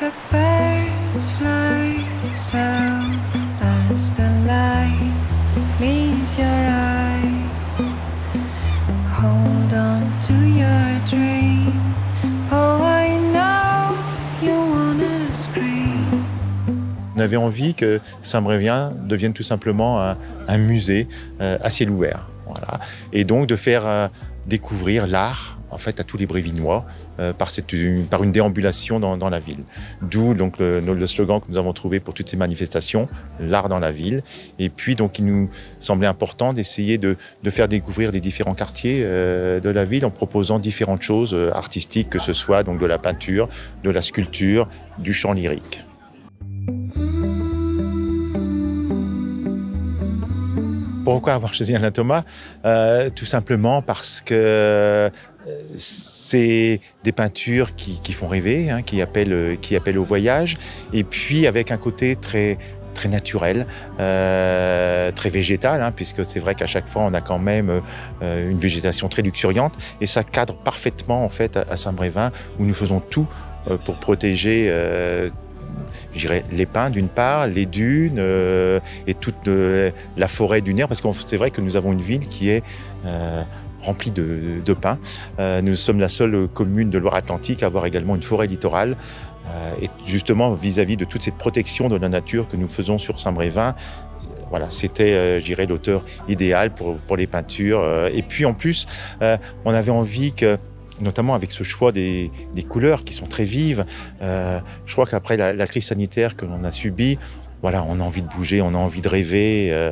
the birds fly south as the light leaves your eyes. Hold on to your dream. Oh, I know you wanna scream. On avait envie que Saint-Brévien devienne tout simplement un musée à ciel ouvert. Voilà. Et donc de faire découvrir l'art en fait, à tous les Brévinois par une déambulation dans la ville. D'où donc le slogan que nous avons trouvé pour toutes ces manifestations, l'art dans la ville. Et puis donc il nous semblait important d'essayer de faire découvrir les différents quartiers de la ville en proposant différentes choses artistiques, que ce soit donc de la peinture, de la sculpture, du chant lyrique. Pourquoi avoir choisi Anatoma? Tout simplement parce que c'est des peintures qui font rêver, hein, qui appellent au voyage, et puis avec un côté très naturel, très végétal, hein, puisque c'est vrai qu'à chaque fois on a quand même une végétation très luxuriante, et ça cadre parfaitement en fait à Saint-Brévin, où nous faisons tout pour protéger je dirais les pins d'une part, les dunes et toute la forêt dunaire, parce que c'est vrai que nous avons une ville qui est remplie de pins. Nous sommes la seule commune de Loire-Atlantique à avoir également une forêt littorale. Et justement, vis-à-vis de toute cette protection de la nature que nous faisons sur Saint-Brévin, voilà, c'était, je dirais, l'auteur idéal pour les peintures. Et puis en plus, on avait envie que, notamment avec ce choix des couleurs qui sont très vives. Je crois qu'après la crise sanitaire que l'on a subie, voilà, on a envie de bouger, on a envie de rêver,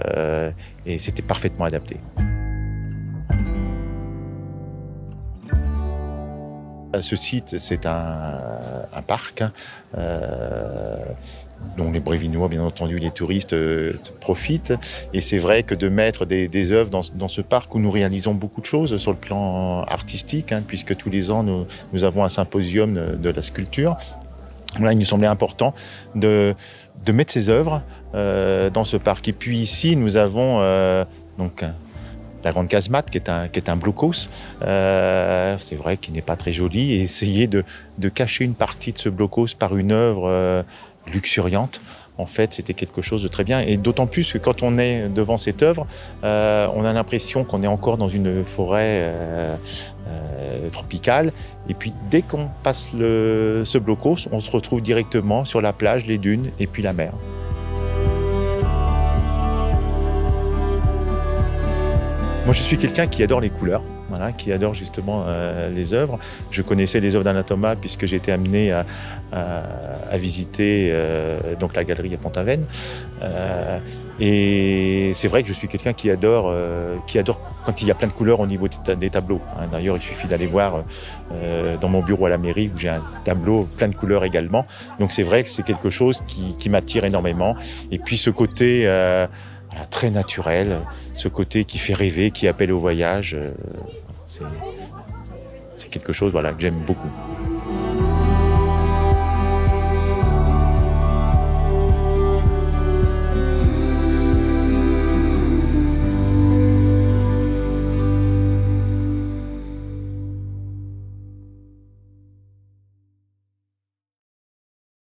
et c'était parfaitement adapté. Ce site, c'est un parc dont les Brévinois, bien entendu, les touristes profitent. Et c'est vrai que de mettre des œuvres dans ce parc où nous réalisons beaucoup de choses sur le plan artistique, hein, puisque tous les ans, nous avons un symposium de la sculpture. Voilà, il nous semblait important de mettre ces œuvres dans ce parc. Et puis ici, nous avons donc la grande casemate, qui est un blocos, c'est vrai qu'il n'est pas très joli, et essayer de cacher une partie de ce blocos par une œuvre luxuriante, en fait, c'était quelque chose de très bien. Et d'autant plus que quand on est devant cette œuvre, on a l'impression qu'on est encore dans une forêt tropicale. Et puis, dès qu'on passe ce blocos, on se retrouve directement sur la plage, les dunes et puis la mer. Moi, je suis quelqu'un qui adore les couleurs, voilà, qui adore justement les œuvres. Je connaissais les œuvres d'Anatoma puisque j'ai été amené à visiter donc la galerie à Pont-Aven. Et c'est vrai que je suis quelqu'un qui adore quand il y a plein de couleurs au niveau des tableaux. D'ailleurs, il suffit d'aller voir dans mon bureau à la mairie où j'ai un tableau plein de couleurs également. Donc c'est vrai que c'est quelque chose qui m'attire énormément. Et puis ce côté voilà, très naturel, ce côté qui fait rêver, qui appelle au voyage, c'est quelque chose, voilà, que j'aime beaucoup.